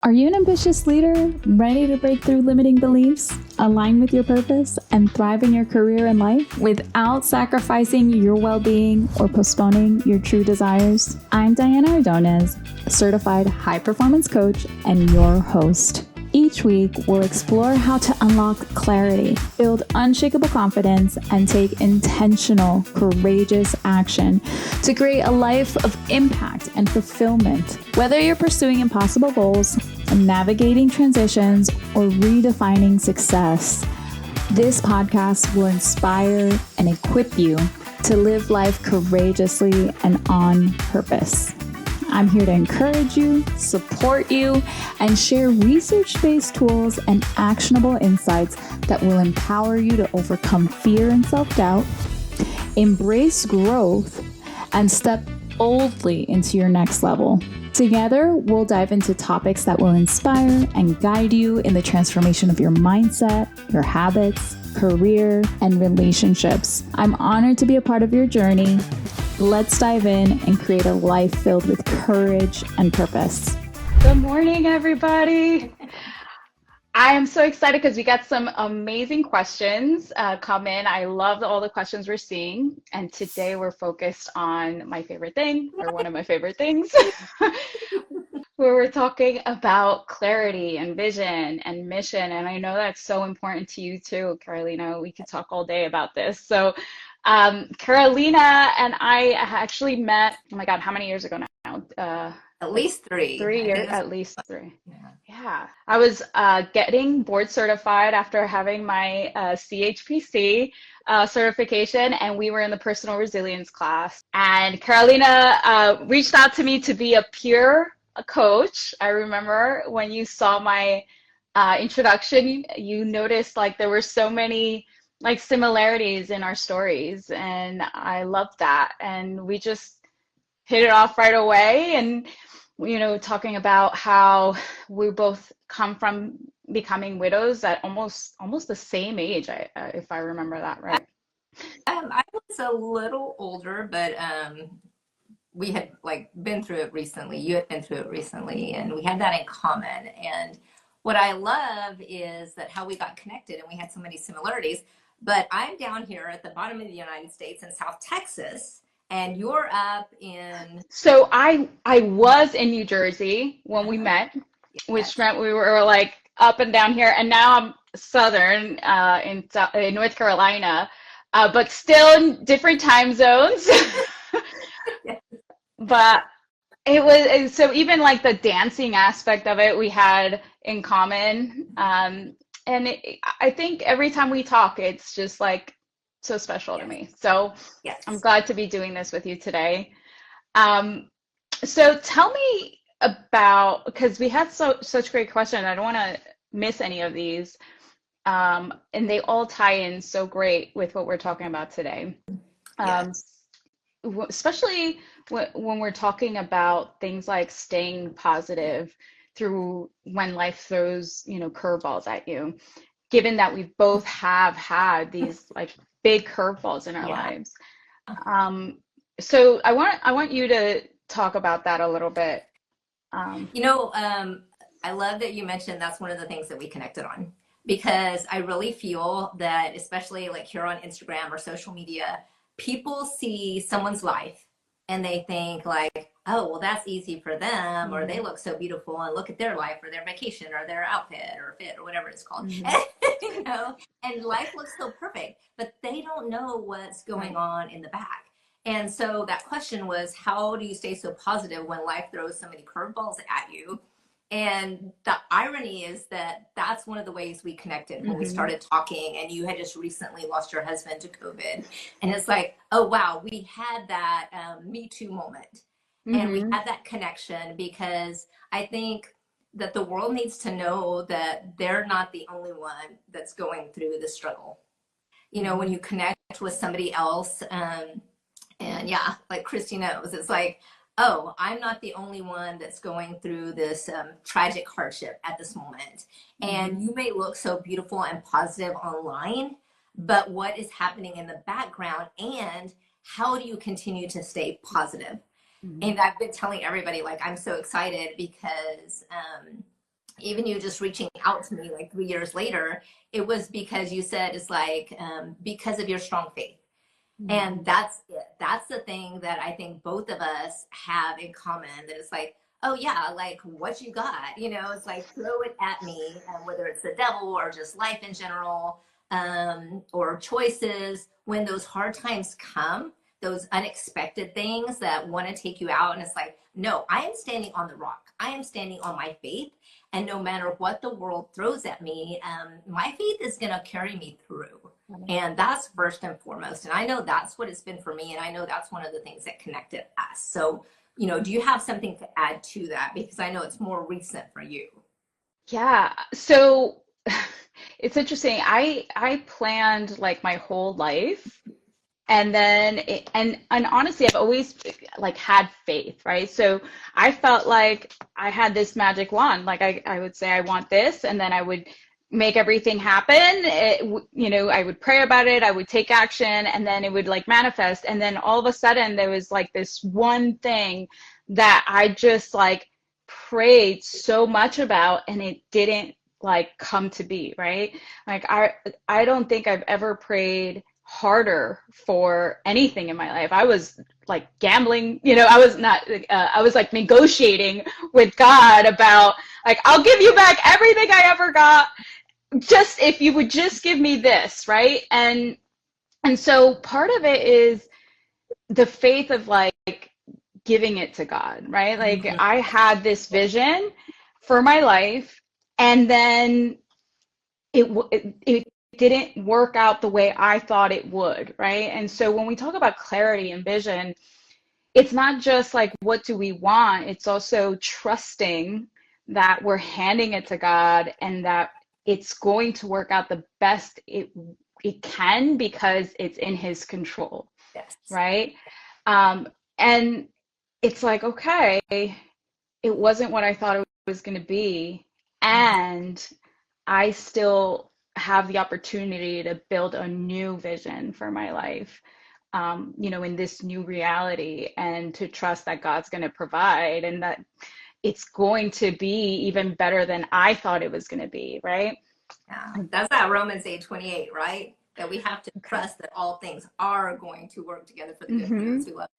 Are you an ambitious leader, ready to break through limiting beliefs, align with your purpose, and thrive in your career and life without sacrificing your well-being or postponing your true desires? I'm Diana Ordonez, a certified high-performance coach and your host. Each week, we'll explore how to unlock clarity, build unshakable confidence, and take intentional, courageous action to create a life of impact and fulfillment. Whether you're pursuing impossible goals, navigating transitions, or redefining success, this podcast will inspire and equip you to live life courageously and on purpose. I'm here to encourage you, support you, and share research-based tools and actionable insights that will empower you to overcome fear and self-doubt, embrace growth, and step boldly into your next level. Together, we'll dive into topics that will inspire and guide you in the transformation of your mindset, your habits, career, and relationships. I'm honored to be a part of your journey. Let's dive in and create a life filled with courage and purpose. Good morning, everybody. I am so excited because we got some amazing questions come in. I love all the questions we're seeing. And today we're focused on my favorite thing, or one of my favorite things, where we're talking about clarity and vision and mission. And I know that's so important to you too, Carolina. We could talk all day about this. So Carolina and I actually met, oh my God, how many years ago now? At least 3. 3 years, at least 3. Yeah. Yeah. I was getting board certified after having my CHPC certification, and we were in the personal resilience class. And Carolina reached out to me to be a peer coach. I remember when you saw my introduction, you noticed like there were so many like similarities in our stories, and I loved that. And we just hit it off right away, and talking about how we both come from becoming widows at almost the same age, if I remember that right. I was a little older, but we had been through it recently. You had been through it recently, and we had that in common. And what I love is that how we got connected, and we had so many similarities. But I'm down here at the bottom of the United States in South Texas, and you're up in... So I was in New Jersey when we met, which meant we were like up and down here, and now I'm southern in North Carolina, but still in different time zones. But it was, so even like the dancing aspect of it, we had in common. And I think every time we talk, it's just like so special to me. So I'm glad to be doing this with you today. So tell me about, because we had such great questions. I don't want to miss any of these. And they all tie in so great with what we're talking about today. Especially when we're talking about things like staying positive through when life throws, curveballs at you, given that we both have had these like big curveballs in our lives. So I want you to talk about that a little bit. I love that you mentioned that's one of the things that we connected on, because I really feel that, especially like here on Instagram or social media, people see someone's life and they think like, oh, well, that's easy for them, or they look so beautiful and look at their life or their vacation or their outfit or fit or whatever it's called. And life looks so perfect, but they don't know what's going on in the back. And so that question was, how do you stay so positive when life throws so many curveballs at you? And the irony is that that's one of the ways we connected when we started talking, and you had just recently lost your husband to COVID. And it's like, oh, wow, we had that Me Too moment. And we had that connection, because I think that the world needs to know that they're not the only one that's going through the struggle. When you connect with somebody else, and like Christy knows, it's like, oh, I'm not the only one that's going through this tragic hardship at this moment. And you may look so beautiful and positive online, but what is happening in the background, and how do you continue to stay positive? And I've been telling everybody, like, I'm so excited because even you just reaching out to me like 3 years later, it was because you said it's like because of your strong faith. And that's it. That's the thing that I think both of us have in common, that it's like, oh yeah, like what you got, it's like throw it at me, whether it's the devil or just life in general, or choices. When those hard times come, those unexpected things that want to take you out, and it's like, no, I am standing on the rock. I am standing on my faith. And no matter what the world throws at me, my faith is going to carry me through. And that's first and foremost. And I know that's what it's been for me. And I know that's one of the things that connected us. So, do you have something to add to that? Because I know it's more recent for you. Yeah. So it's interesting. I planned like my whole life. And then and honestly, I've always like had faith, right? So I felt like I had this magic wand. Like I would say I want this, and then I would make everything happen. I would pray about it, I would take action, and then it would like manifest. And then all of a sudden there was like this one thing that I just like prayed so much about, and it didn't like come to be, right? Like I don't think I've ever prayed harder for anything in my life. I was like gambling, I was not, I was like negotiating with God about like, I'll give you back everything I ever got, just if you would just give me this, right? And so part of it is the faith of like giving it to God, right? Like Mhm. I had this vision for my life, and then it didn't work out the way I thought it would, right? And so when we talk about clarity and vision, it's not just like what do we want, it's also trusting that we're handing it to God and that it's going to work out the best it can, because it's in his control, Yes. right? And it's like, okay, it wasn't what I thought it was going to be, and I still have the opportunity to build a new vision for my life, in this new reality, and to trust that God's going to provide, and that it's going to be even better than I thought it was going to be, right? Yeah. That's that Romans 8:28, right? That we have to Okay. trust that all things are going to work together for the good for Mm-hmm. those who love.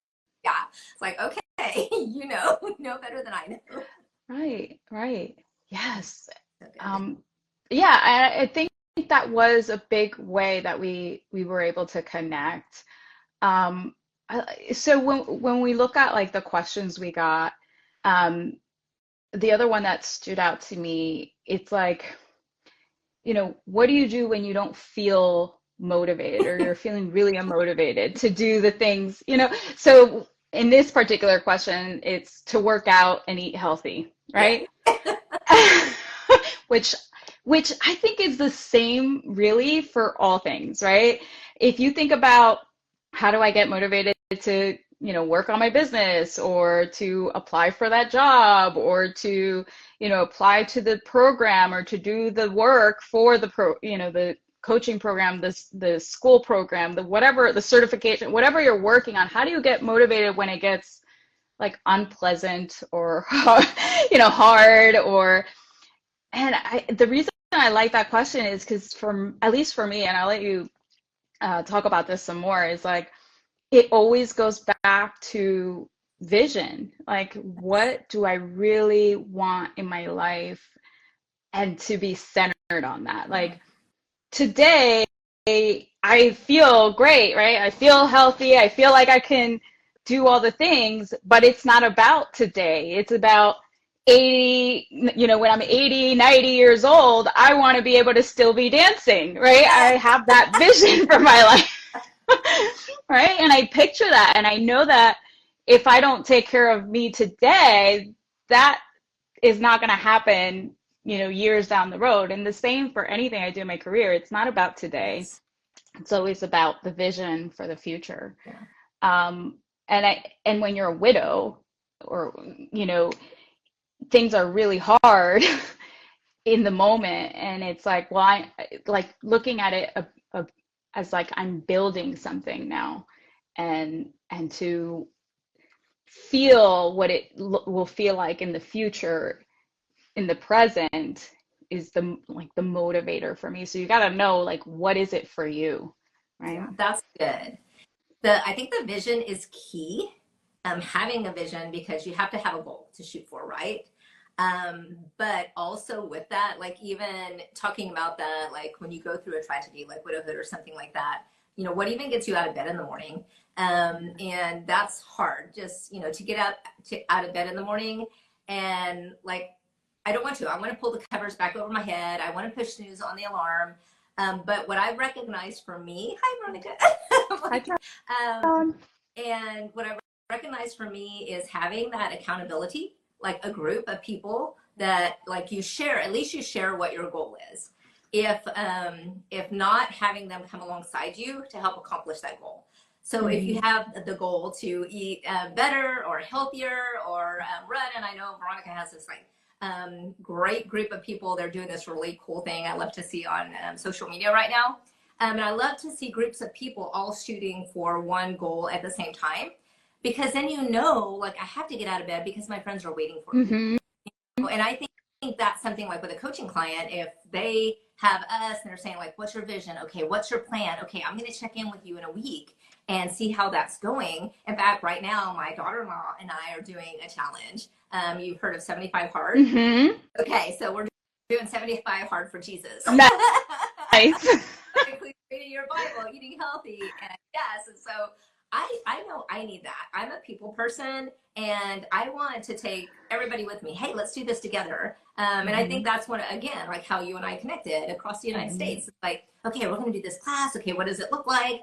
Yeah. It's like, okay, know better than I know. Right, right. Yes. So good. Um, yeah, I think that was a big way that we were able to connect. Um, so when we look at like the questions we got, um, the other one that stood out to me, it's like, what do you do when you don't feel motivated, or you're feeling really unmotivated to do the things, So in this particular question, it's to work out and eat healthy, Yeah. right? which which I think is the same really for all things, right? If you think about how do I get motivated to, work on my business, or to apply for that job, or to, apply to the program, or to do the work for the coaching program, the school program, the whatever, the certification, whatever you're working on, how do you get motivated when it gets like unpleasant or hard, or the reason I like that question is because, at least for me, and I'll let you talk about this some more, is like it always goes back to vision. Like, what do I really want in my life, and to be centered on that. Like today, I feel great, right? I feel healthy. I feel like I can do all the things, but it's not about today. It's about 80, when I'm 80, 90 years old, I want to be able to still be dancing, right? I have that vision for my life, right? And I picture that, and I know that if I don't take care of me today, that is not going to happen, years down the road. And the same for anything I do in my career. It's not about today. Yes. It's always about the vision for the future. Yeah. And when you're a widow, or, things are really hard in the moment, and it's like, well, I like looking at it as like I'm building something now, and to feel what it will feel like in the future, in the present is the motivator for me. So you got to know like what is it for you, right? Yeah, that's good. I think the vision is key. Having a vision, because you have to have a goal to shoot for, right? But also with that, like even talking about that, like when you go through a tragedy like widowhood or something like that, you know, what even gets you out of bed in the morning? And that's hard, just, you know, to get out of bed in the morning. And like, I don't want to. I want to pull the covers back over my head. I want to push snooze on the alarm. But what I recognized for me, hi, Veronica. Like, and what I recognize for me is having that accountability, like a group of people that like you share, at least you share what your goal is. If not, having them come alongside you to help accomplish that goal. So if you have the goal to eat better or healthier or run, and I know Veronica has this like great group of people. They're doing this really cool thing I love to see on social media right now. And I love to see groups of people all shooting for one goal at the same time, because then you know, like, I have to get out of bed because my friends are waiting for me. Mm-hmm. And I think that's something like with a coaching client, if they have us and they're saying like, what's your vision? Okay, what's your plan? Okay, I'm going to check in with you in a week and see how that's going. In fact, right now, my daughter-in-law and I are doing a challenge. You've heard of 75 Hard? Mm-hmm. Okay, so we're doing 75 Hard for Jesus. Nice. Reading your Bible, eating healthy, and yes, and so I know I need that. I'm a people person, and I want to take everybody with me. Hey, let's do this together. And I think that's what, again, like how you and I connected across the United States. It's like, okay, we're going to do this class. Okay, what does it look like?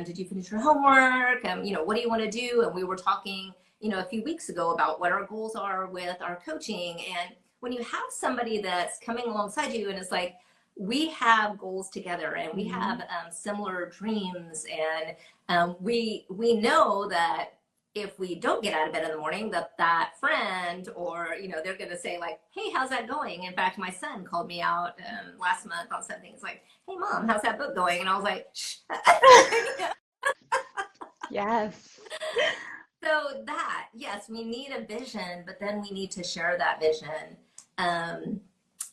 Did you finish your homework? You know, what do you want to do? And we were talking, you know, a few weeks ago about what our goals are with our coaching. And when you have somebody that's coming alongside you and it's like, we have goals together and we have similar dreams, and we know that if we don't get out of bed in the morning, that friend, or you know, they're going to say like, hey, how's that going? In fact, my son called me out last month on something. It's like, hey mom, how's that book going? And I was like, shh. Yes. So that, yes, we need a vision, but then we need to share that vision.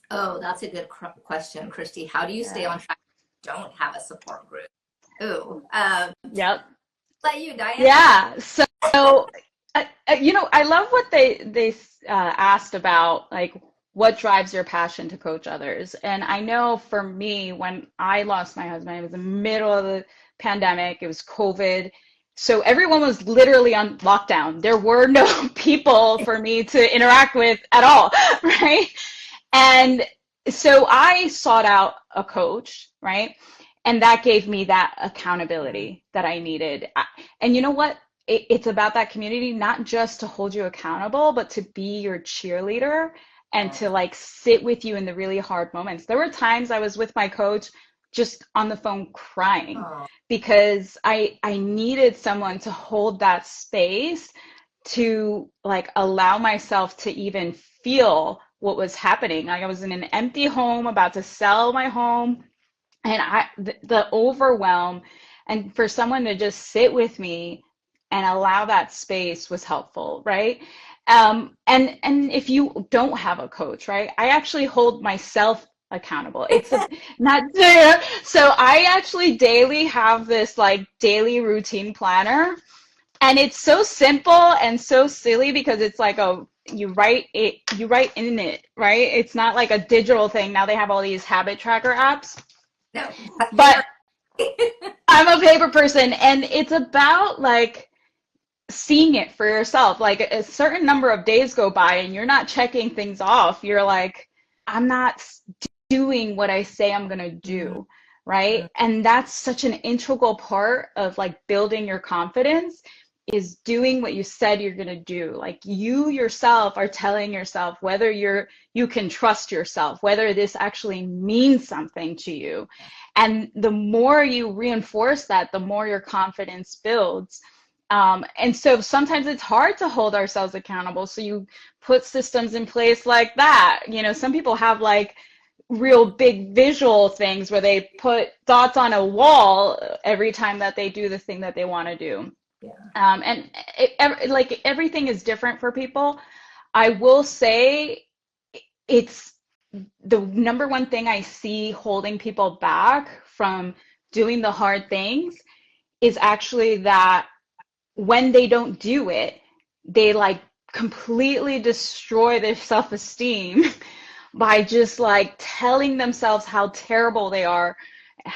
Oh, that's a good question, Christy. How do you stay on track if you don't have a support group? Ooh. Yep. Let you, Diane. Yeah. So, you know, I love what they asked about, like, what drives your passion to coach others. And I know for me, when I lost my husband, it was the middle of the pandemic. It was COVID. So everyone was literally on lockdown. There were no people for me to interact with at all, right? And so I sought out a coach, right? And that gave me that accountability that I needed. And you know what? It's about that community, not just to hold you accountable, but to be your cheerleader and to like sit with you in the really hard moments. There were times I was with my coach just on the phone crying because I needed someone to hold that space to like allow myself to even feel what was happening. Like I was in an empty home, about to sell my home, and the overwhelm, and for someone to just sit with me and allow that space was helpful, right? And if you don't have a coach, right, I actually hold myself accountable. It's not there. So I actually daily have this like daily routine planner, and it's so simple and so silly because it's like you write in it, right? It's not like a digital thing. Now they have all these habit tracker apps. No. But I'm a paper person, and it's about like seeing it for yourself. Like a certain number of days go by and you're not checking things off. You're like, I'm not doing what I say I'm going to do, right? And that's such an integral part of like building your confidence, is doing what you said you're going to do. Like you yourself are telling yourself whether you can trust yourself, whether this actually means something to you. And the more you reinforce that, the more your confidence builds. And so sometimes it's hard to hold ourselves accountable. So you put systems in place like that. You know, some people have like real big visual things where they put dots on a wall every time that they do the thing that they want to do. Yeah. And like everything is different for people. I will say it's the number one thing I see holding people back from doing the hard things is actually that when they don't do it, they like completely destroy their self-esteem by just like telling themselves how terrible they are.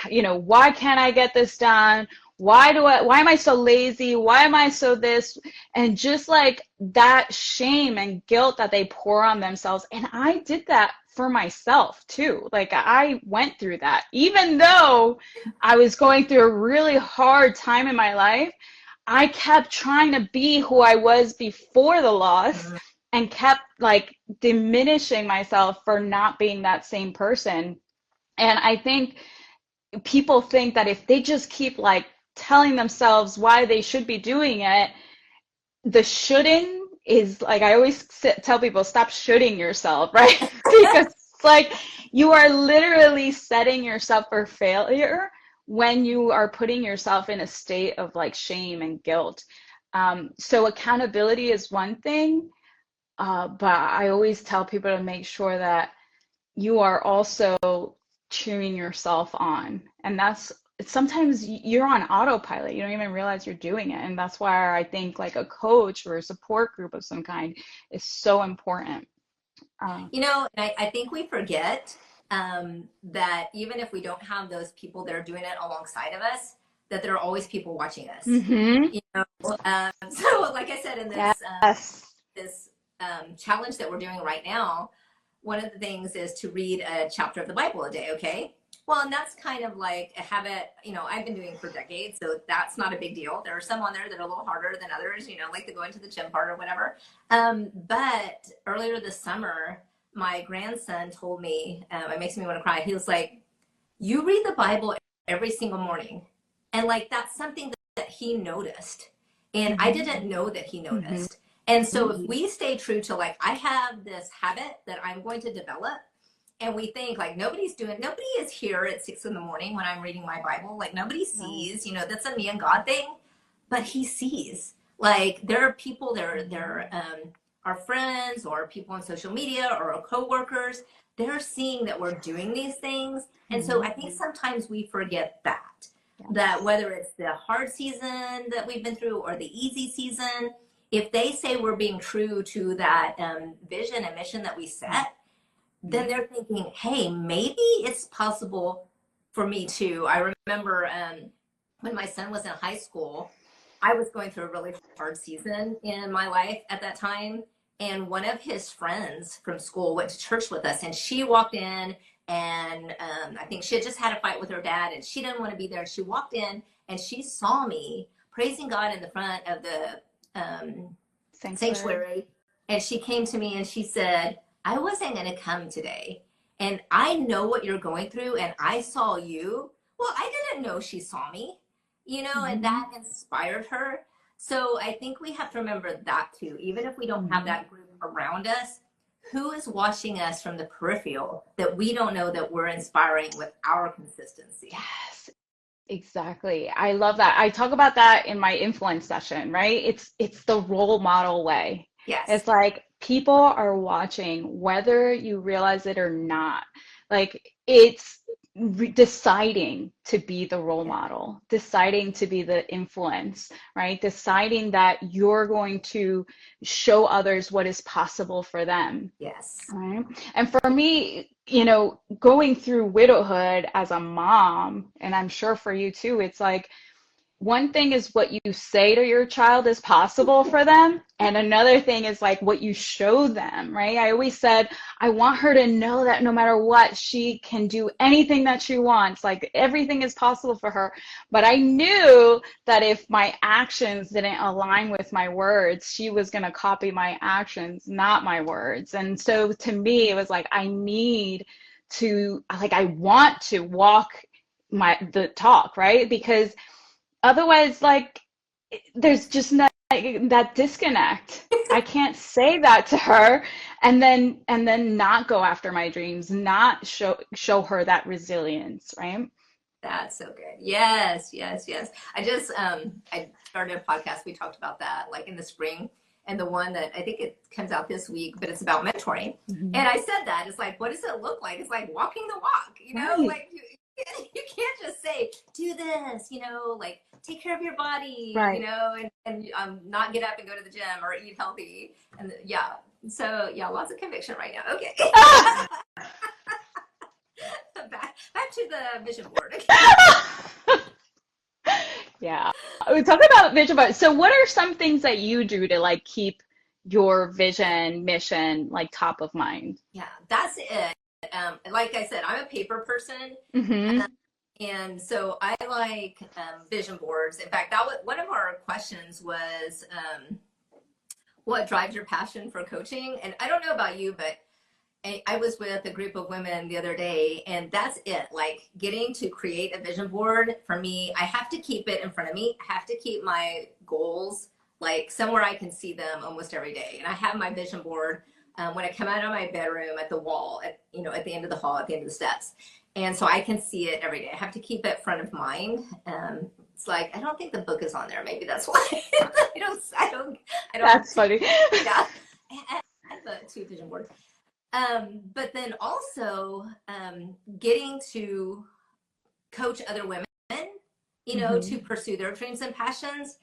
You know, why can't I get this done? Why am I so lazy? Why am I so this? And just like that shame and guilt that they pour on themselves. And I did that for myself too. Like I went through that. Even though I was going through a really hard time in my life, I kept trying to be who I was before the loss and kept like diminishing myself for not being that same person. And I think people think that if they just keep like telling themselves why they should be doing it, the shoulding is like, I always tell people, stop shoulding yourself, right? Because it's like you are literally setting yourself for failure when you are putting yourself in a state of like shame and guilt. So accountability is one thing, but I always tell people to make sure that you are also cheering yourself on. And that's sometimes you're on autopilot. You don't even realize you're doing it. And that's why I think like a coach or a support group of some kind is so important. You know, and I think we forget that even if we don't have those people that are doing it alongside of us, that there are always people watching us. Mm-hmm. You know, so like I said, in Yes. this challenge that we're doing right now, one of the things is to read a chapter of the Bible a day. Okay. Well, and that's kind of like a habit, you know, I've been doing for decades, so that's not a big deal. There are some on there that are a little harder than others, you know, like the going to the gym part or whatever. But earlier this summer, my grandson told me, it makes me want to cry. He was like, you read the Bible every single morning. And like, that's something that he noticed. And I didn't know that he noticed. And so if we stay true to like, I have this habit that I'm going to develop, and we think like nobody is here at 6 in the morning when I'm reading my Bible. Like nobody sees, you know, that's a me and God thing, but he sees. Like there are people, there our friends or people on social media or our coworkers, they're seeing that we're doing these things. And so I think sometimes we forget that whether it's the hard season that we've been through or the easy season, if they say we're being true to that vision and mission that we set, then they're thinking, hey, maybe it's possible for me too. I remember when my son was in high school, I was going through a really hard season in my life at that time. And one of his friends from school went to church with us, and she walked in, and I think she had just had a fight with her dad, and she didn't want to be there. She walked in, and she saw me praising God in the front of the sanctuary. And she came to me and she said, I wasn't going to come today. And I know what you're going through, and I saw you. Well, I didn't know she saw me, you know, and that inspired her. So I think we have to remember that too. Even if we don't have that group around us, who is watching us from the peripheral that we don't know that we're inspiring with our consistency? Yes. Exactly. I love that. I talk about that in my influence session, right? It's the role model way. Yes. It's like people are watching whether you realize it or not. Like it's deciding to be the role model, deciding to be the influence, right? Deciding that you're going to show others what is possible for them. Yes. Right. And for me, you know, going through widowhood as a mom, and I'm sure for you too, it's like one thing is what you say to your child is possible for them, and another thing is like what you show them, right? I always said, I want her to know that no matter what, she can do anything that she wants. Like everything is possible for her. But I knew that if my actions didn't align with my words, she was going to copy my actions, not my words. And so to me, it was like, I need to, like, I want to walk the talk, right? Because otherwise, like, there's just not that disconnect. I can't say that to her and then not go after my dreams, not show her that resilience, right? That's so good. Yes, yes, yes. I just I started a podcast. We talked about that like in the spring, and the one that I think it comes out this week, but it's about mentoring. Mhm. And I said that it's like, what does it look like? It's like walking the walk, you know, Right. like you can't just say, do this, you know, like take care of your body, Right. you know, and not get up and go to the gym or eat healthy. And yeah, so yeah, lots of conviction right now. Okay. back to the vision board. Yeah. We talk about vision board. So what are some things that you do to like keep your vision, mission like top of mind? Yeah, that's it. Like I said, I'm a paper person. Mm-hmm. And so I like vision boards. In fact, that was one of our questions was what drives your passion for coaching? And I don't know about you, but I was with a group of women the other day, and that's it. Like getting to create a vision board for me, I have to keep it in front of me. I have to keep my goals like somewhere I can see them almost every day. And I have my vision board when I come out of my bedroom at the wall, at at the end of the hall, at the end of the steps. And so I can see it every day. I have to keep it front of mind. It's like I don't think the book is on there. Maybe that's why I don't. That's funny. Yeah, I have two vision boards. But then also getting to coach other women, to pursue their dreams and passions.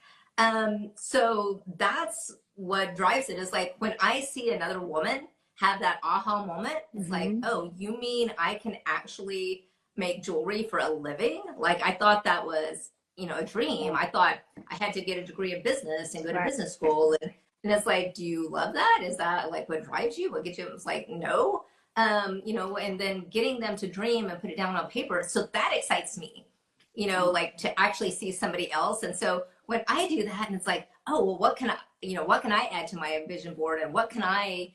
So that's what drives it is like when I see another woman have that aha moment, it's like, oh, you mean I can actually make jewelry for a living? Like I thought that was, a dream. I thought I had to get a degree of business and go to business school. And it's like, do you love that? Is that like what drives you? What gets you? It's like, no. And then getting them to dream and put it down on paper. So that excites me, like to actually see somebody else. And so when I do that and it's like, oh, well, what can I add to my vision board and what can I,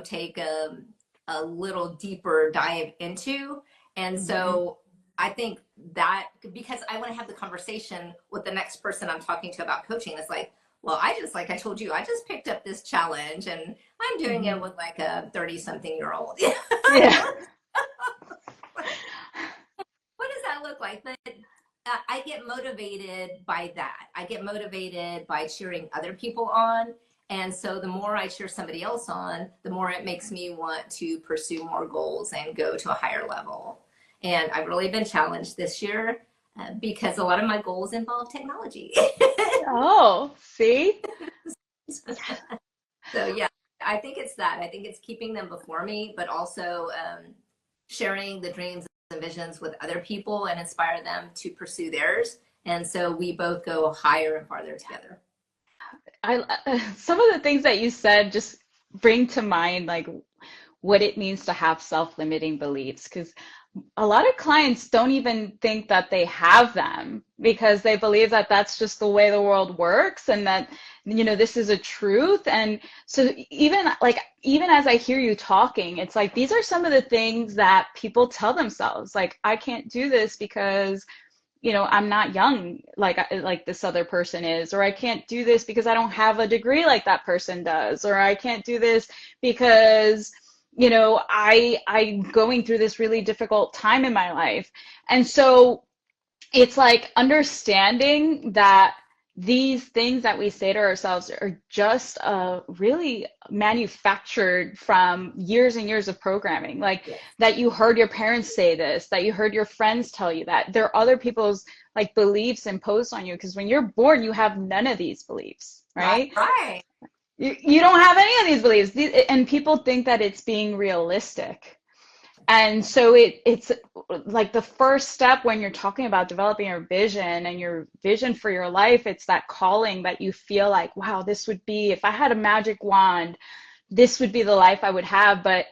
take a little deeper dive into? And so I think that because I want to have the conversation with the next person I'm talking to about coaching, it's like, well, like I told you, I just picked up this challenge and I'm doing it with like a 30-something-year-old. Yeah. What does that look like? But I get motivated by that. I get motivated by cheering other people on. And so the more I cheer somebody else on, the more it makes me want to pursue more goals and go to a higher level. And I've really been challenged this year because a lot of my goals involve technology. Oh, see? So yeah, I think it's that. I think it's keeping them before me, but also sharing the dreams and visions with other people and inspire them to pursue theirs. And so we both go higher and farther together. Some of the things that you said just bring to mind like what it means to have self-limiting beliefs, because a lot of clients don't even think that they have them because they believe that that's just the way the world works and that this is a truth. And so even as I hear you talking, it's like these are some of the things that people tell themselves, like I can't do this because I'm not young like this other person is, or I can't do this because I don't have a degree like that person does, or I can't do this because I'm going through this really difficult time in my life. And so it's like understanding that these things that we say to ourselves are just really manufactured from years and years of programming. Like that you heard your parents say this, that you heard your friends tell you that. There are other people's like beliefs imposed on you because when you're born, you have none of these beliefs, right? Right. You don't have any of these beliefs, and people think that it's being realistic. And so it's like the first step when you're talking about developing your vision and your vision for your life, it's that calling that you feel like, wow, this would be, if I had a magic wand, this would be the life I would have, but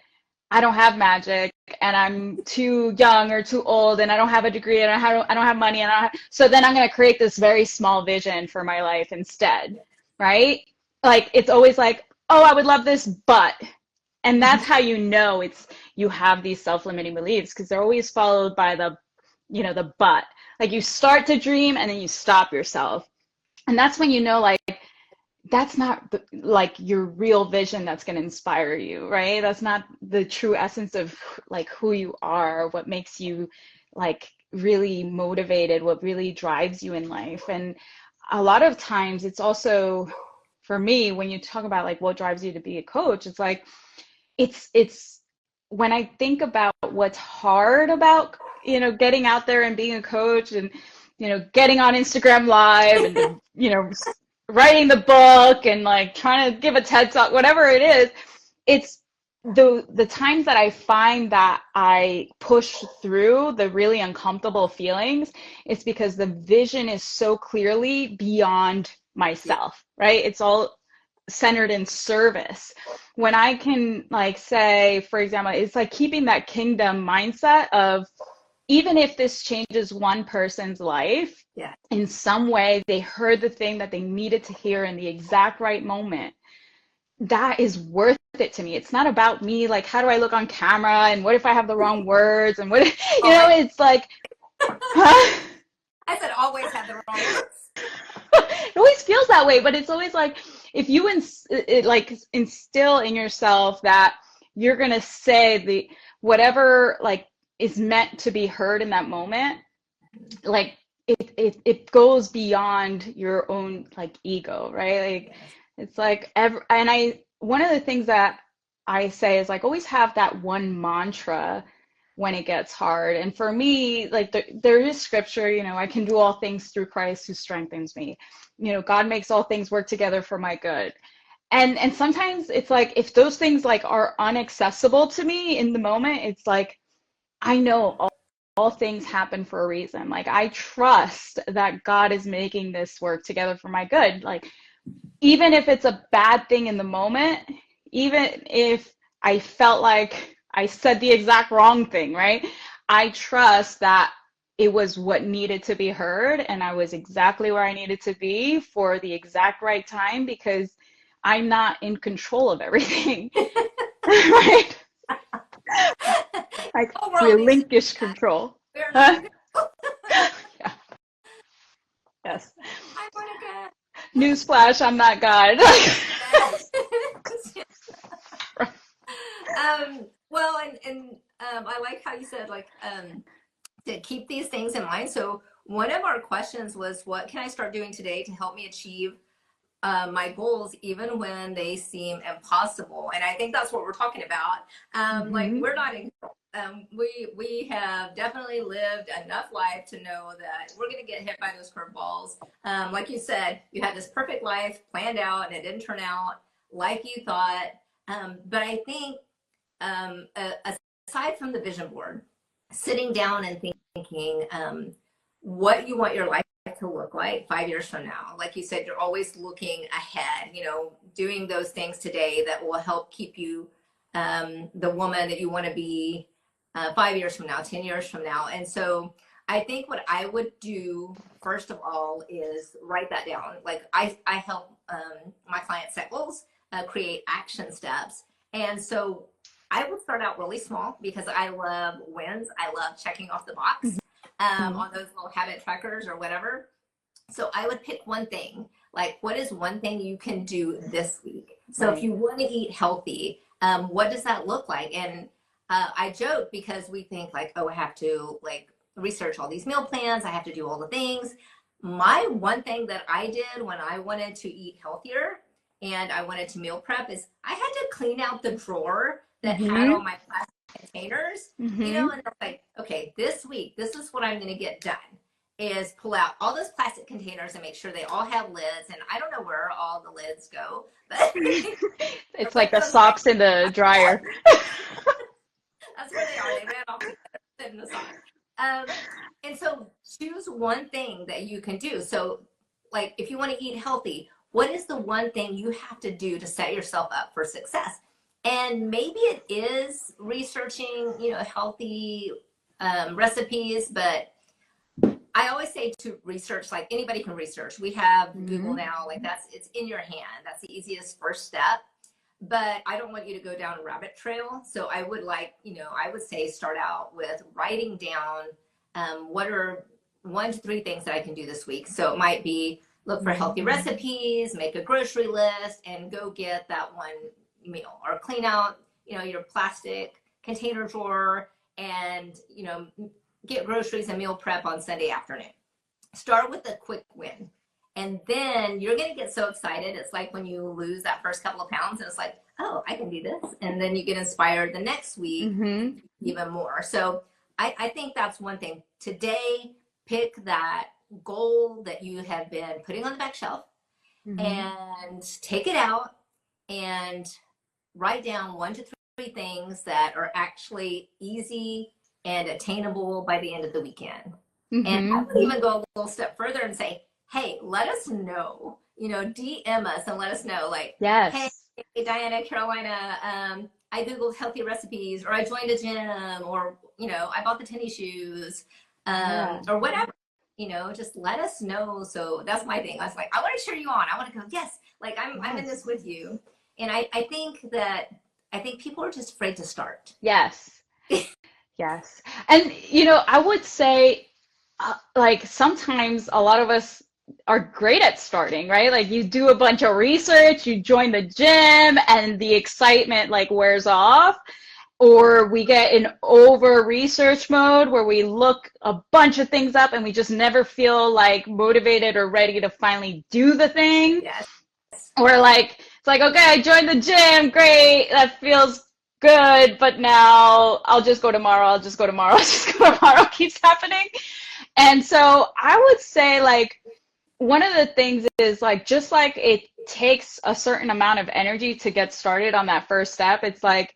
I don't have magic and I'm too young or too old and I don't have a degree and I don't have money so then I'm going to create this very small vision for my life instead, right? Like it's always like, oh, I would love this, but, and that's how you have these self-limiting beliefs because they're always followed by the but. Like you start to dream and then you stop yourself. And that's when like that's not like your real vision that's going to inspire you, right? That's not the true essence of like who you are, what makes you like really motivated, what really drives you in life. And a lot of times it's also for me, when you talk about like what drives you to be a coach, it's like it's when I think about what's hard about, getting out there and being a coach and, getting on Instagram Live and, writing the book and like trying to give a TED Talk, whatever it is, it's the times that I find that I push through the really uncomfortable feelings, it's because the vision is so clearly beyond myself, right? It's all centered in service. When I can like say, for example, it's like keeping that kingdom mindset of even if this changes one person's life, Yeah. in some way they heard the thing that they needed to hear in the exact right moment, that is worth it to me. It's not about me, like, how do I look on camera and what if I have the wrong words and what, it's like, huh? I said always have the wrong words. It always feels that way, but it's always like if you instill in yourself that you're gonna say the whatever like is meant to be heard in that moment, like it goes beyond your own like ego, right? Like it's like one of the things that I say is like always have that one mantra when it gets hard. And for me, like there is scripture, I can do all things through Christ who strengthens me. God makes all things work together for my good. And sometimes it's like if those things like are unaccessible to me in the moment, it's like I know all things happen for a reason. Like I trust that God is making this work together for my good. Like even if it's a bad thing in the moment, even if I felt like I said the exact wrong thing, right? I trust that it was what needed to be heard and I was exactly where I needed to be for the exact right time because I'm not in control of everything, right? I relinquish control. Huh? Yeah. Yes. I want to go. Newsflash, I'm not God. Well, and I like how you said like to keep these things in mind. So one of our questions was, what can I start doing today to help me achieve my goals, even when they seem impossible? And I think that's what we're talking about. Like we're not in control. We have definitely lived enough life to know that we're going to get hit by those curveballs. Like you said, you had this perfect life planned out and it didn't turn out like you thought. But I think aside from the vision board, sitting down and thinking what you want your life to look like 5 years from now. Like you said, you're always looking ahead, doing those things today that will help keep you the woman that you want to be 5 years from now, 10 years from now. And so I think what I would do first of all is write that down. Like I help my clients set goals, create action steps. And so I would start out really small because I love wins. I love checking off the box on those little habit trackers or whatever. So I would pick one thing, like what is one thing you can do this week? So if you want to eat healthy, what does that look like? And I joke because we think like, oh, I have to like research all these meal plans. I have to do all the things. My one thing that I did when I wanted to eat healthier and I wanted to meal prep is I had to clean out the drawer that had all my plastic containers, and it's like, okay, this week, this is what I'm going to get done is pull out all those plastic containers and make sure they all have lids. And I don't know where all the lids go, but it's like the socks in the dryer. That's where they are. They ran off in the sock. And so choose one thing that you can do. So like if you want to eat healthy, what is the one thing you have to do to set yourself up for success? And maybe it is researching, healthy recipes, but I always say to research, like anybody can research. We have Google now, like it's in your hand. That's the easiest first step. But I don't want you to go down a rabbit trail. So I would I would say start out with writing down what are 1 to 3 things that I can do this week. So it might be look for healthy recipes, make a grocery list, and go get that one meal, or clean out, your plastic container drawer and, get groceries and meal prep on Sunday afternoon. Start with a quick win. And then you're going to get so excited. It's like when you lose that first couple of pounds and it's like, oh, I can do this. And then you get inspired the next week Mm-hmm. even more. So I think that's one thing. Today, pick that goal that you have been putting on the back shelf Mm-hmm. and take it out and write down 1 to 3 things that are actually easy and attainable by the end of the weekend. And I Mm-hmm. would even go a little step further and say, hey, let us know, DM us and let us know, like, hey, Yes. Diana, Carolina, I Googled healthy recipes, or I joined a gym, or, I bought the tennis shoes, Yeah. or whatever, just let us know. So that's my thing. I was like, I want to cheer you on. I want to go, yes, like I'm in Yes. this with you. And I think people are just afraid to start. Yes. Yes. And, I would say, like, sometimes a lot of us are great at starting, right? Like, you do a bunch of research, you join the gym, and the excitement, like, wears off. Or we get in over research mode where we look a bunch of things up and we just never feel like motivated or ready to finally do the thing. Yes. Or like, it's like, okay, I joined the gym, great, that feels good, but now I'll just go tomorrow, I'll just go tomorrow, I'll just go tomorrow, keeps happening. And so I would say, like, one of the things is, like, just like it takes a certain amount of energy to get started on that first step, it's like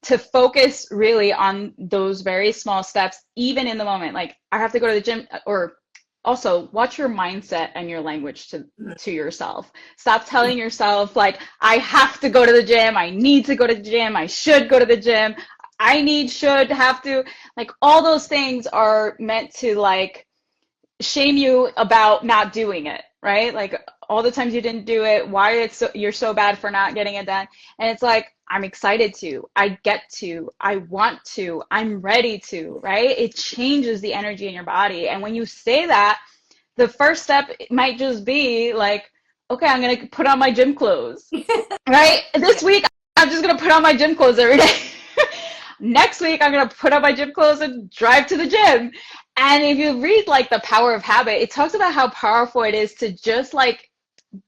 to focus really on those very small steps, even in the moment. Like, I have to go to the gym, or also watch your mindset and your language to yourself. Stop telling yourself, like, I have to go to the gym, I need to go to the gym, I should go to the gym, I need, should, have to. Like, all those things are meant to, like, shame you about not doing it, right? Like, all the times you didn't do it, why you're so bad for not getting it done. And it's like, I'm excited to, I get to, I want to, I'm ready to, right? It changes the energy in your body. And when you say that, the first step might just be like, okay, I'm going to put on my gym clothes, right? This week, I'm just going to put on my gym clothes every day. Next week, I'm going to put on my gym clothes and drive to the gym. And if you read, like, The Power of Habit, it talks about how powerful it is to just, like,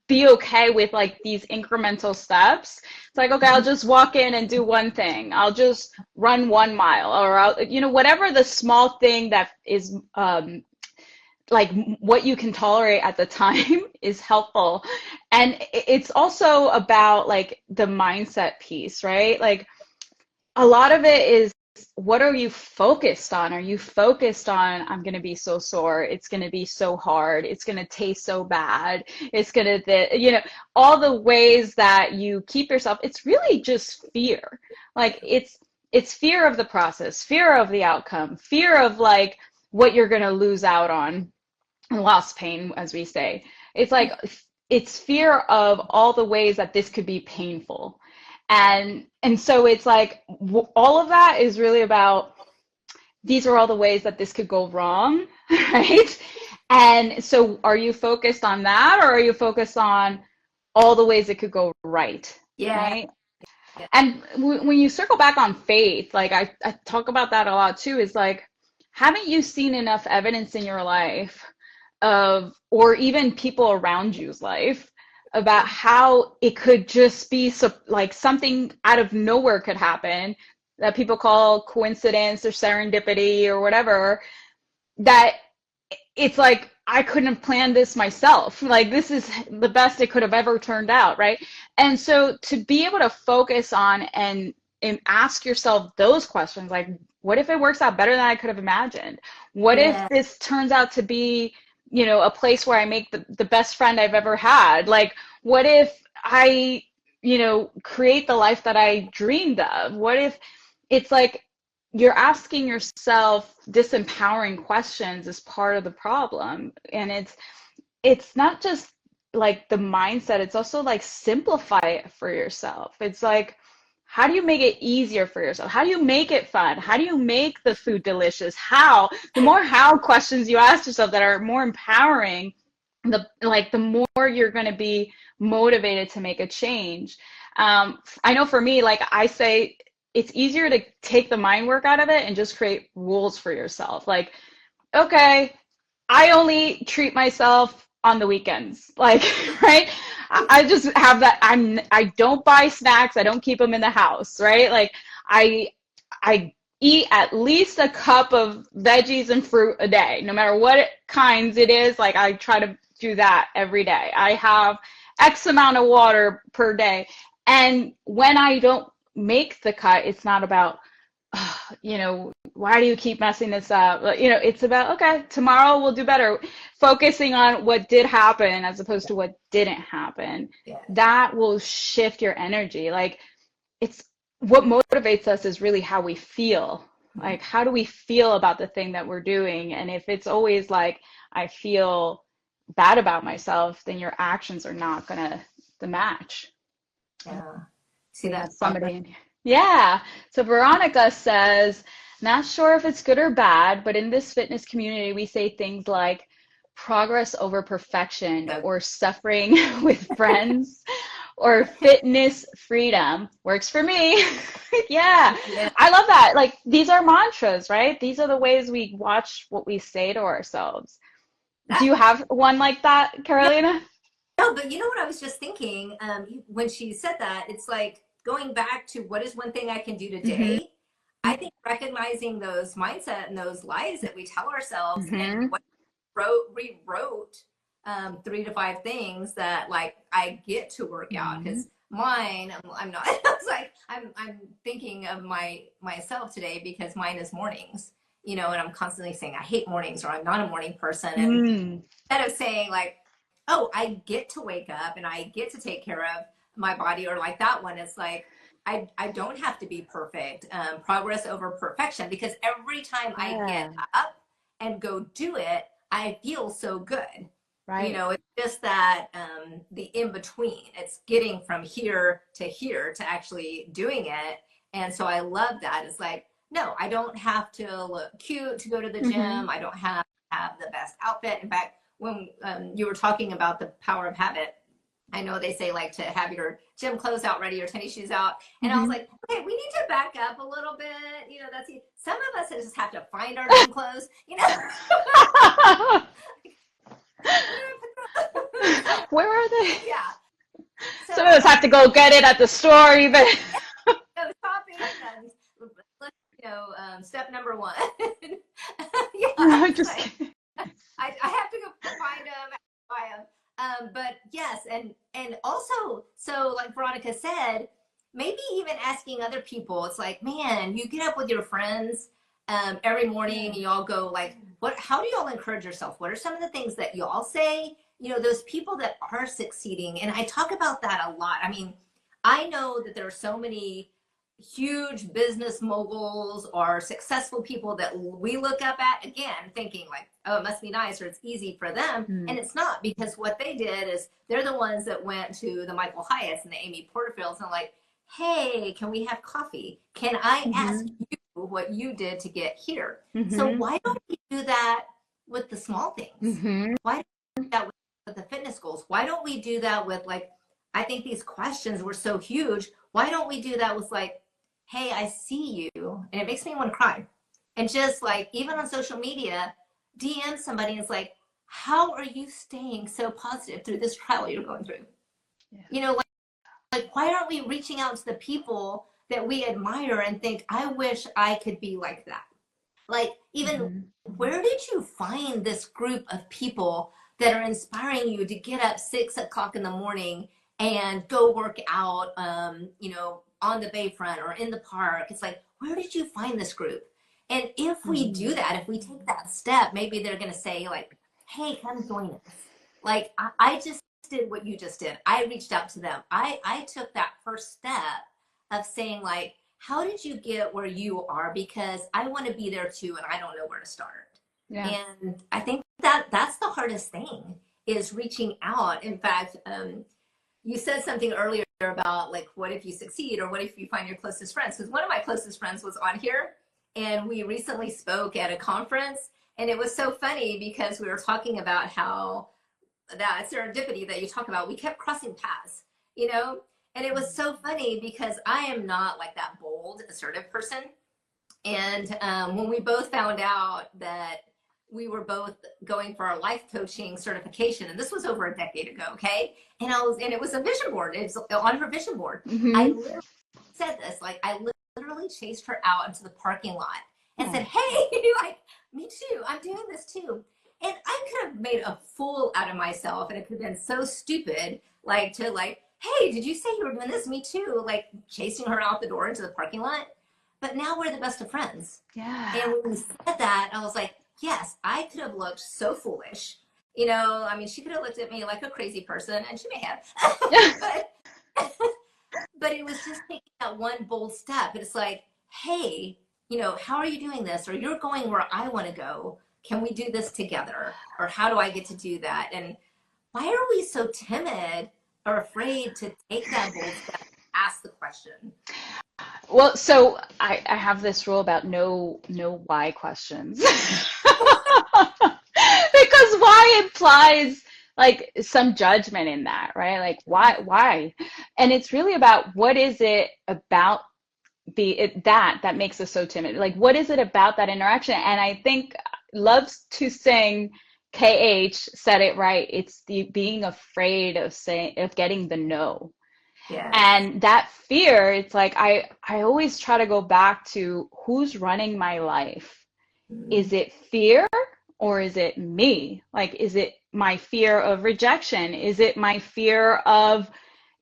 be okay with, like, these incremental steps. It's like, okay, I'll just walk in and do one thing. I'll just run 1 mile, or whatever the small thing that is, like, what you can tolerate at the time is helpful. And it's also about, like, the mindset piece, right? Like, a lot of it is, what are you focused on? Are you focused on, I'm going to be so sore, it's going to be so hard, it's going to taste so bad, it's going to, all the ways that you keep yourself, it's really just fear. Like, it's fear of the process, fear of the outcome, fear of, like, what you're going to lose out on, lost pain, as we say. It's like, it's fear of all the ways that this could be painful. And so it's like, all of that is really about, these are all the ways that this could go wrong, right? And so are you focused on that, or are you focused on all the ways it could go right? Yeah. Right? And when you circle back on faith, like, I talk about that a lot too, is like, haven't you seen enough evidence in your life of, or even people around you's life, about how it could just be like something out of nowhere could happen, that people call coincidence or serendipity or whatever, that it's like, I couldn't have planned this myself. Like, this is the best it could have ever turned out, right? And so to be able to focus on and ask yourself those questions, like, what if it works out better than I could have imagined? What if Yeah. this turns out to be, a place where I make the best friend I've ever had? Like, what if I, create the life that I dreamed of? What if it's like, you're asking yourself disempowering questions is part of the problem. And it's not just, like, the mindset, it's also, like, simplify it for yourself. It's like, how do you make it easier for yourself? How do you make it fun? How do you make the food delicious? How? The more how questions you ask yourself that are more empowering, the more you're going to be motivated to make a change. I know for me, like, I say, it's easier to take the mind work out of it and just create rules for yourself. Like, okay, I only treat myself on the weekends. Like, right? I just have that. I don't buy snacks. I don't keep them in the house, right? Like I eat at least a cup of veggies and fruit a day, no matter what kinds it is. Like I try to do that every day. I have X amount of water per day. And when I don't make the cut, it's not about, why do you keep messing this up? It's about, okay, tomorrow we'll do better. Focusing on what did happen as opposed to what didn't happen. Yeah. That will shift your energy. Like it's what motivates us is really how we feel. Like, how do we feel about the thing that we're doing? And if it's always like, I feel bad about myself, then your actions are not gonna match. Yeah. See that? Somebody. Yeah. So Veronica says, not sure if it's good or bad, but in this fitness community, we say things like progress over perfection or suffering with friends or fitness freedom. Works for me. Yeah. I love that. Like these are mantras, right? These are the ways we watch what we say to ourselves. Do you have one like that, Carolina? No, but you know what I was just thinking when she said that, it's like going back to what is one thing I can do today. I think recognizing those mindset and those lies that we tell ourselves and what rewrote 3 to 5 things that like I get to work out because mine I'm not it's like I'm thinking of myself today because mine is mornings, and I'm constantly saying I hate mornings or I'm not a morning person, and instead of saying like, oh, I get to wake up and I get to take care of my body, or like that one, it's like I don't have to be perfect. Progress over perfection, because every time I get up and go do it, I feel so good. Right. It's just that the in between. It's getting from here to actually doing it. And so I love that. It's like, no, I don't have to look cute to go to the gym. I don't have to have the best outfit. In fact, when you were talking about the power of habit, I know they say like to have your gym clothes out ready, your tennis shoes out. And I was like, okay, we need to back up a little bit. That's some of us just have to find our gym clothes, Where are they? Yeah. So, some of us have to go get it at the store even. Go shopping and step number 1. I'm just kidding. I have to go find them, buy them. But yes, and also, so like Veronica said, maybe even asking other people. It's like, man, you get up with your friends every morning and y'all go like, how do y'all encourage yourself? What are some of the things that y'all say? Those people that are succeeding. And I talk about that a lot. I mean, I know that there are so many huge business moguls or successful people that we look up at, again, thinking like, oh, it must be nice or it's easy for them. And it's not, because what they did is they're the ones that went to the Michael Hyatts and the Amy Porterfields and like, hey, can we have coffee? Can I ask you what you did to get here? So why don't we do that with the small things? Why don't we do that with the fitness goals? Why don't we do that with like, I think these questions were so huge. Why don't we do that with like, hey, I see you, and it makes me want to cry. And just like, even on social media, DM somebody and it's like, how are you staying so positive through this trial you're going through? Like why aren't we reaching out to the people that we admire and think, I wish I could be like that? Like, even where did you find this group of people that are inspiring you to get up 6 o'clock in the morning and go work out, on the bayfront or in the park? It's like, where did you find this group? And if we do that, if we take that step, maybe they're going to say like, hey, come join us. Like, I just did what you just did. I reached out to them. I took that first step of saying like, how did you get where you are? Because I want to be there too, and I don't know where to start. Yeah. And I think that's the hardest thing, is reaching out. In fact, you said something earlier about like, what if you succeed, or what if you find your closest friends? Because one of my closest friends was on here, and we recently spoke at a conference, and it was so funny because we were talking about how that serendipity that you talk about, we kept crossing paths, and it was so funny because I am not like that bold, assertive person. And when we both found out that we were both going for our life coaching certification, and this was over a decade ago. Okay, and it was a vision board. It was on her vision board. I Mm-hmm. literally said this, like I literally chased her out into the parking lot and Oh. said, "Hey, like me too. I'm doing this too." And I could have made a fool out of myself, and it could have been so stupid, like to like, "Hey, did you say you were doing this? Me too." Like chasing her out the door into the parking lot. But now we're the best of friends. Yeah. And when we said that, I was like, yes, I could have looked so foolish. You know, I mean, she could have looked at me like a crazy person, and she may have. but, but it was just taking that one bold step. It's like, hey, you know, how are you doing this? Or you're going where I want to go. Can we do this together? Or how do I get to do that? And why are we so timid or afraid to take that bold step, ask the question? Well, so I have this rule about no why questions. Because why implies like some judgment in that, right? Like why? And it's really about what is it about that makes us so timid? Like what is it about that interaction? And I think Loves to Sing KH said it right. It's the being afraid of getting the no. Yes. And that fear, it's like I always try to go back to who's running my life. Is it fear or is it me? Like, is it my fear of rejection? Is it my fear of,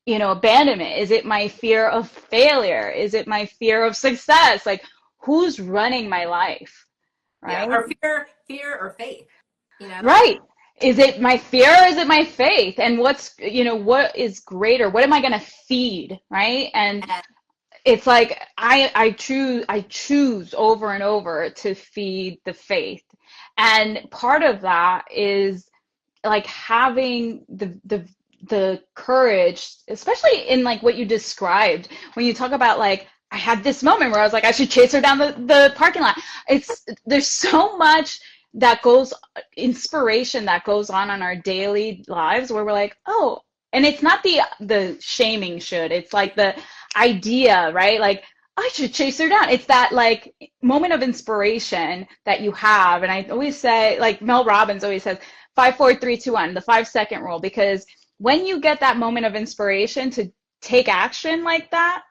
abandonment? Is it my fear of failure? Is it my fear of success? Like, who's running my life, Yeah. right? Or fear or faith, you know? Right. Is it my fear or is it my faith? And what is greater? What am I going to feed, right? And And it's like I choose over and over to feed the faith. And part of that is like having the courage, especially in like what you described when you talk about like I had this moment where I was like I should chase her down the parking lot. There's so much that goes inspiration that goes on our daily lives where we're like, oh, and it's not the shaming should. It's like the idea, right? Like I should chase her down. It's that like moment of inspiration that you have. And I always say, like Mel Robbins always says, 5 4 3 2 1, the 5 second rule, because when you get that moment of inspiration to take action like that,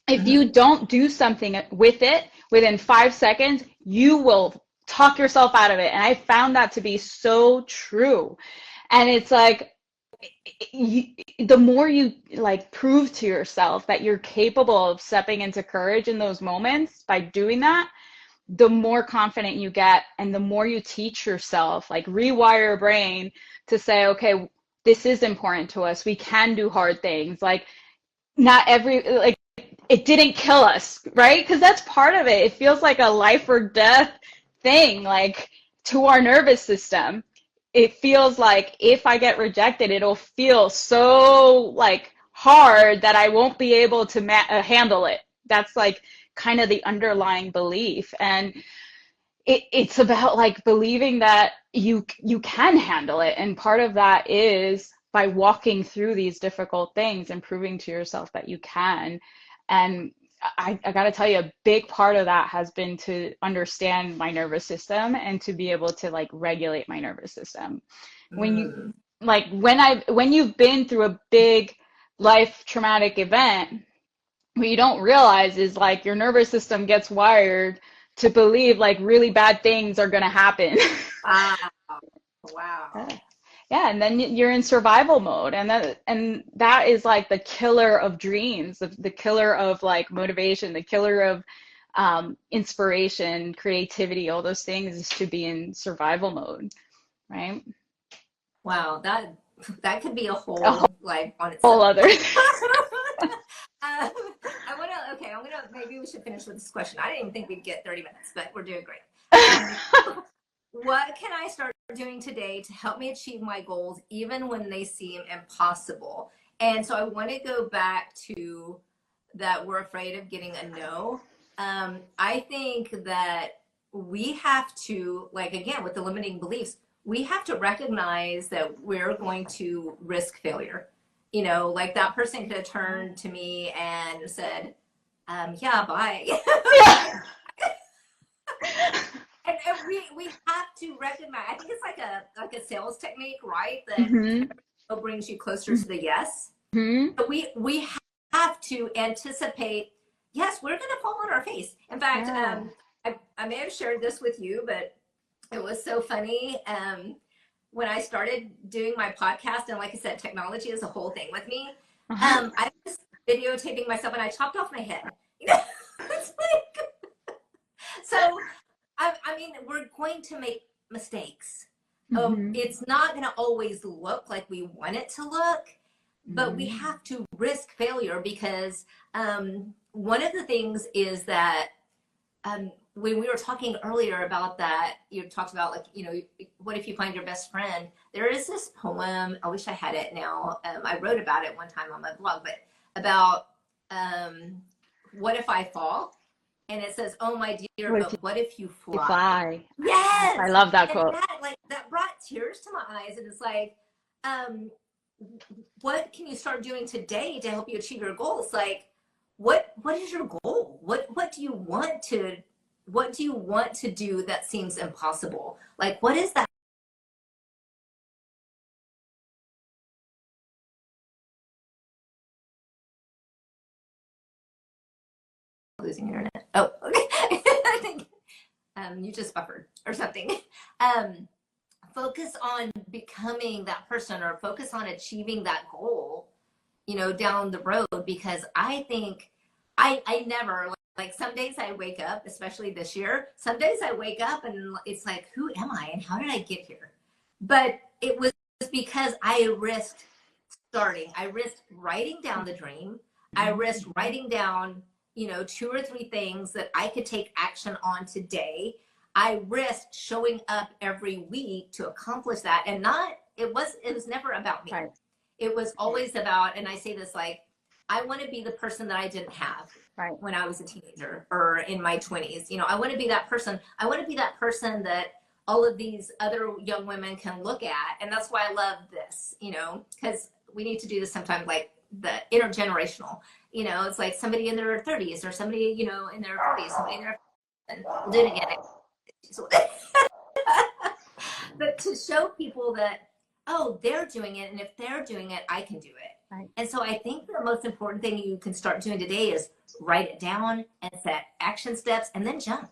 if you don't do something with it within 5 seconds, you will talk yourself out of it. And I found that to be so true. And it's like, the more you like prove to yourself that you're capable of stepping into courage in those moments by doing that, the more confident you get and the more you teach yourself, like rewire your brain to say, okay, this is important to us. We can do hard things. Like not like it didn't kill us, right? Because that's part of it. It feels like a life or death thing, like to our nervous system. It feels like if I get rejected, it'll feel so like hard that I won't be able to handle it. That's like kind of the underlying belief. And it's about like believing that you can handle it. And part of that is by walking through these difficult things and proving to yourself that you can. And I got to tell you, a big part of that has been to understand my nervous system and to be able to like regulate my nervous system. When you like when you've been through a big life traumatic event, what you don't realize is like your nervous system gets wired to believe like really bad things are going to happen. wow, wow. Yeah, and then you're in survival mode, and that is like the killer of dreams, the killer of like motivation, the killer of inspiration, creativity, all those things is to be in survival mode, right? Wow, that could be a A whole, whole like on whole itself. other. I'm gonna, maybe we should finish with this question. I didn't even think we'd get 30 minutes, but we're doing great. What can I start doing today to help me achieve my goals, even when they seem impossible? And so I want to go back to that we're afraid of getting a no. I think that we have to, like, again, with the limiting beliefs, we have to recognize that we're going to risk failure. You know, like that person could have turned to me and said, yeah, bye. Yeah. and we have to recognize, I think it's like a sales technique, right? That Mm-hmm. brings you closer to the yes. Mm-hmm. But we have to anticipate, yes, we're going to fall on our face. In fact, Yeah. I may have shared this with you, but it was so funny. When I started doing my podcast, and like I said, technology is a whole thing with me. Uh-huh. I was videotaping myself and I chopped off my head. You know, it's like, so I mean, we're going to make mistakes. Mm-hmm. It's not going to always look like we want it to look, but we Mm-hmm. have to risk failure because one of the things is that when we were talking earlier about that, you talked about, like, you know, what if you find your best friend? There is this poem, I wish I had it now. I wrote about it one time on my blog, but about what if I fall? And it says, "Oh my dear, What if but what if you you fly?" fly? Yes, I Yes, love that and quote. that brought tears to my eyes, and it's like, um, what can you start doing today to help you achieve your goals? Like, what is your goal? What do you want to do that seems impossible? Like, what is that? Losing internet. Oh, okay. I think you just buffered or something. Um, Focus on becoming that person, or focus on achieving that goal, you know, down the road. Because I think I never, like, some days I wake up, especially this year, some days I wake up and it's like, who am I and how did I get here? But it was because I risked starting. I risked writing down the dream. I risked writing down, you know, 2 or 3 things that I could take action on today. I risked showing up every week to accomplish that. And not, it was never about me. Right. It was always about, and I say this, like, I want to be the person that I didn't have Right. when I was a teenager or in my 20s. You know, I want to be that person. I want to be that person that all of these other young women can look at. And that's why I love this, you know, because we need to do this sometimes, like the intergenerational, you know, it's like somebody in their 30s or somebody, you know, in their 40s, somebody in their, we'll do it again. But to show people that, oh, they're doing it, and if they're doing it, I can do it. Right. And so I think the most important thing you can start doing today is write it down and set action steps, and then jump.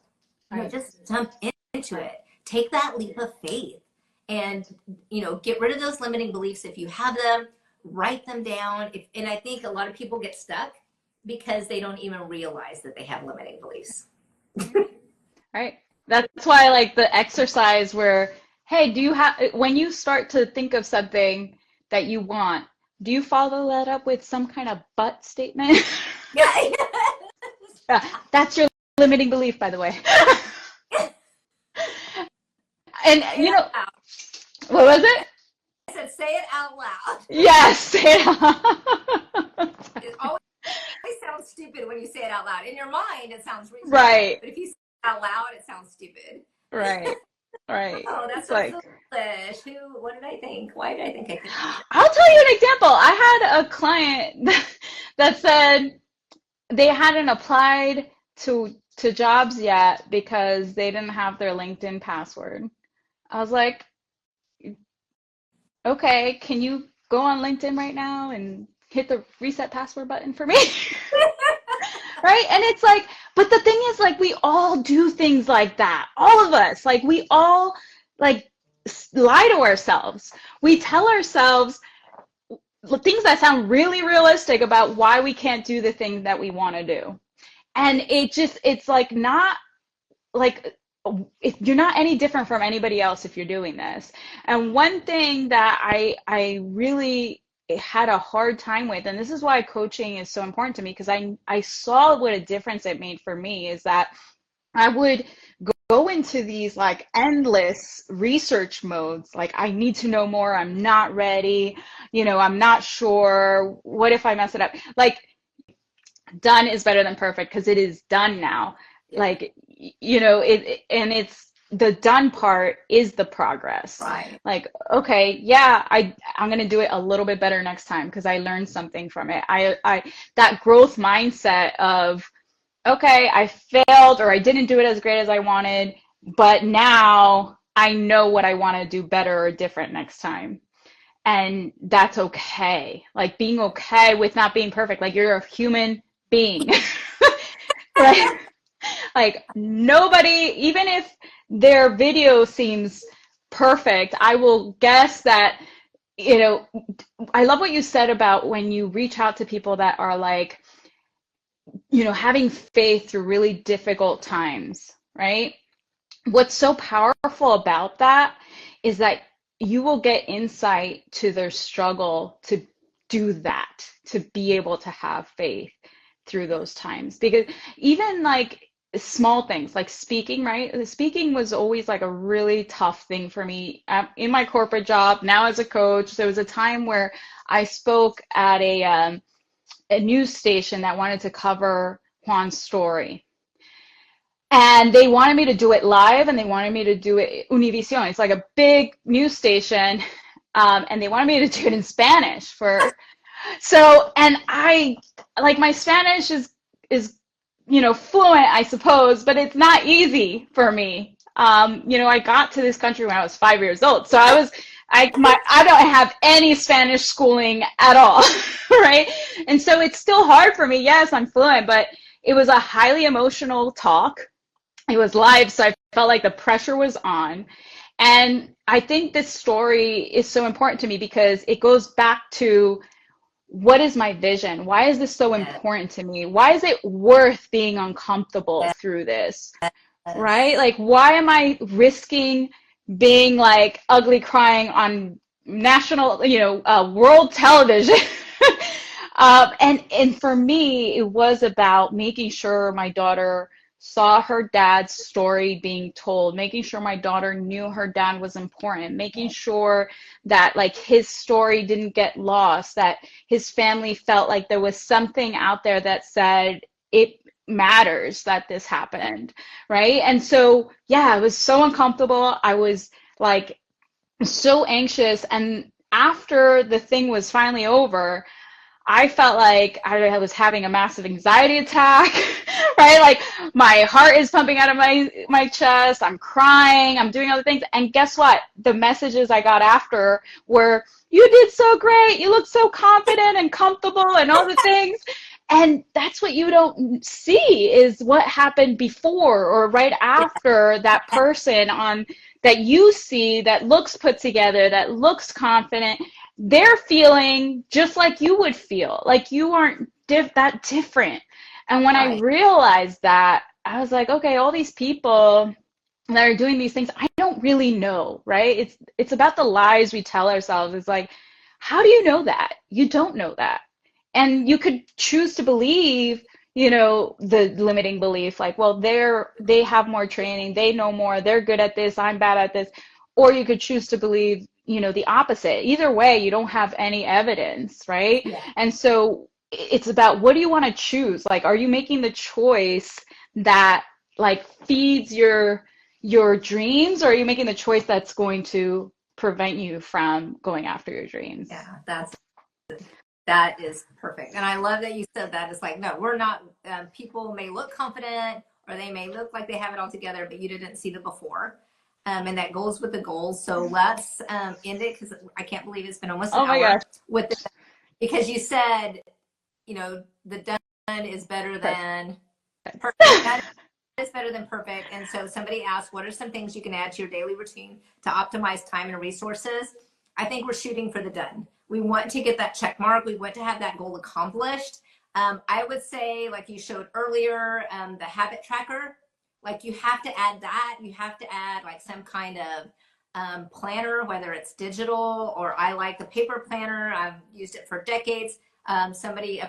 You know, Right. just jump into it. Take that leap of faith, and, you know, get rid of those limiting beliefs if you have them. Write them down. And I think a lot of people get stuck because they don't even realize that they have limiting beliefs. Right. That's why I like the exercise where, hey, do you have, when you start to think of something that you want, do you follow that up with some kind of but statement? Yeah. Yeah, that's your limiting belief, by the way. And Say you it know, out loud. what was it? I said, say it out loud. Yes. It always sounds stupid when you say it out loud. In your mind, it sounds reasonable. Right. But if you say it out loud, it sounds stupid. Right. Right. Oh, that's It's so like, foolish. What did I think? Why did I think I could do it? I'll tell you an example. I had a client that said they hadn't applied to jobs yet because they didn't have their LinkedIn password. I was like, okay, can you go on LinkedIn right now and hit the reset password button for me? Right? And it's like, but the thing is, like, we all do things like that. All of us, like, we all, like, lie to ourselves. We tell ourselves things that sound really realistic about why we can't do the thing that we want to do. And it's like, not like, if you're not any different from anybody else if you're doing this. And one thing that I really had a hard time with, and this is why coaching is so important to me, because I saw what a difference it made for me, is that I would go into these like endless research modes. Like, I need to know more. I'm not ready. You know, I'm not sure. What if I mess it up? Like, done is better than perfect because it is done now. Yeah. Like, you know, and it's the done part is the progress. Right. Like, okay, yeah, I'm gonna do it a little bit better next time because I learned something from it. I that growth mindset of, okay, I failed or I didn't do it as great as I wanted. but now I know what I want to do better or different next time. And that's okay. Like being okay with not being perfect. Like you're a human being, right? Like nobody, even if their video seems perfect, I will guess that, you know, I love what you said about when you reach out to people that are like, you know, having faith through really difficult times, right? What's so powerful about that is that you will get insight to their struggle to do that, to be able to have faith through those times. Because even like small things like speaking, right? Speaking was always like a really tough thing for me in my corporate job, now as a coach. There was a time where I spoke at a news station that wanted to cover Juan's story. And they wanted me to do it live, and they wanted me to do it Univision. It's like a big news station, and they wanted me to do it in Spanish and I like my Spanish is you know fluent, I suppose, but it's not easy for me. You know, I got to this country when I was 5 years old, so I don't have any Spanish schooling at all, right? And so it's still hard for me. Yes, I'm fluent, but it was a highly emotional talk. It was live, so I felt like the pressure was on. And I think this story is so important to me because it goes back to what is my vision? Why is this so important to me? Why is it worth being uncomfortable through this? Right? Like, why am I risking being like ugly crying on national, you know, world television? And for me, it was about making sure my daughter saw her dad's story being told, making sure my daughter knew her dad was important, making sure that like his story didn't get lost, that his family felt like there was something out there that said it matters that this happened, right? And so, yeah, I was so uncomfortable. I was like so anxious. And after the thing was finally over, I felt like I was having a massive anxiety attack, right? Like my heart is pumping out of my chest. I'm crying. I'm doing other things. And guess what? The messages I got after were, you did so great. You look so confident and comfortable and all the things. And that's what you don't see is what happened before or right after that person on that you see that looks put together, that looks confident. They're feeling just like you would feel, like you aren't that different. And when I realized that, I was like, okay, all these people that are doing these things, I don't really know, right? It's about the lies we tell ourselves. It's like, how do you know that? You don't know that. And you could choose to believe, you know, the limiting belief, like, well, they have more training, they know more, they're good at this, I'm bad at this. Or you could choose to believe, you know, the opposite. Either way, you don't have any evidence, right? Yeah. And so it's about what do you want to choose? Like, are you making the choice that like feeds your dreams, or are you making the choice that's going to prevent you from going after your dreams? Yeah, that is perfect. And I love that you said that. It's like, no, we're not, people may look confident or they may look like they have it all together, but you didn't see the before. And that goes with the goals. So let's end it because I can't believe it's been almost an hour with this, because you said, you know, the done is better than perfect. That is better than perfect. And so somebody asked, what are some things you can add to your daily routine to optimize time and resources? I think we're shooting for the done. We want to get that check mark. We want to have that goal accomplished. I would say, like you showed earlier, the habit tracker. Like you have to add that. You have to add like some kind of planner, whether it's digital or I like the paper planner. I've used it for decades. A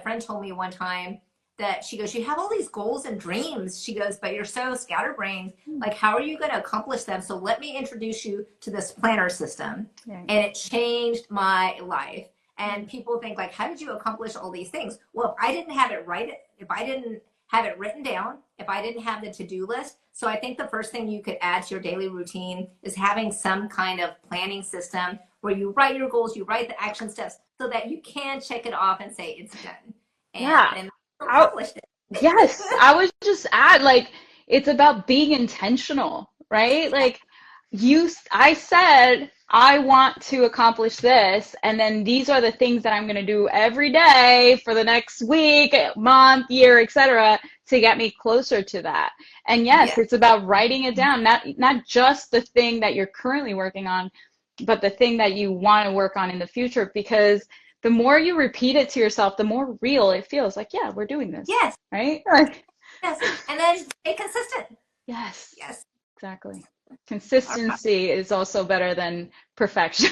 friend told me one time that she goes, you have all these goals and dreams. She goes, but you're so scatterbrained. Like, how are you going to accomplish them? So let me introduce you to this planner system. And it changed my life. And people think like, how did you accomplish all these things? Well, if I didn't have it if I didn't have it written down, if I didn't have the to-do list. So I think the first thing you could add to your daily routine is having some kind of planning system where you write your goals, you write the action steps so that you can check it off and say it's done. And accomplished it. Yes, I would just add, like, it's about being intentional, right? Like I said, I want to accomplish this, and then these are the things that I'm going to do every day for the next week, month, year, etc., to get me closer to that. And yes, it's about writing it down, not just the thing that you're currently working on, but the thing that you want to work on in the future, because the more you repeat it to yourself, the more real it feels. Like, yeah, we're doing this. Yes. Right? Yes. And then stay consistent. Yes. Yes. Exactly. Consistency is also better than perfection.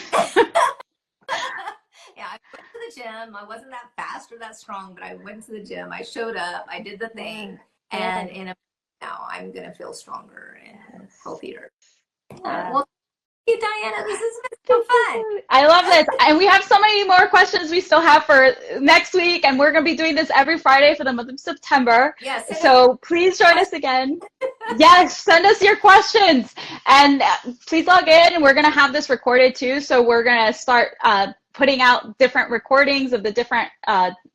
Yeah, I went to the gym. I wasn't that fast or that strong, but I went to the gym. I showed up. I did the thing. And now I'm going to feel stronger and healthier. Well, thank you, Diana. This has been so fun. I love this. And we have so many more questions we still have for next week. And we're going to be doing this every Friday for the month of September. Yes. So please join us again. Yes, send us your questions. And please log in. And we're going to have this recorded too. So we're going to start putting out different recordings of the different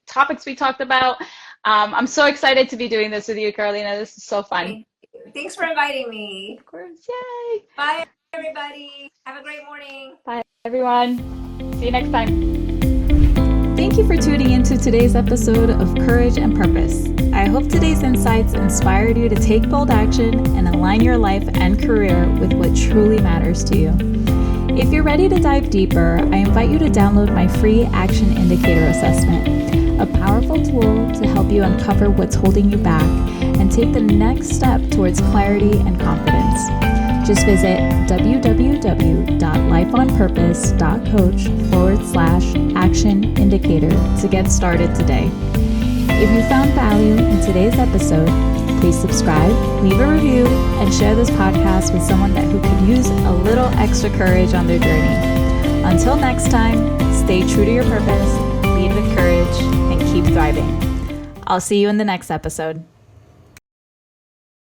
topics we talked about. I'm so excited to be doing this with you, Carolina. This is so fun. Thanks for inviting me. Of course. Yay. Bye, everybody. Have a great morning. Bye, everyone. See you next time. Thank you for tuning into today's episode of Courage and Purpose. I hope today's insights inspired you to take bold action and align your life and career with what truly matters to you. If you're ready to dive deeper, I invite you to download my free Action Indicator Assessment, a powerful tool to help you uncover what's holding you back and take the next step towards clarity and confidence. Just visit www.lifeonpurpose.coach/action indicator to get started today. If you found value in today's episode, please subscribe, leave a review, and share this podcast with someone who could use a little extra courage on their journey. Until next time, stay true to your purpose, lead with courage, and keep thriving. I'll see you in the next episode.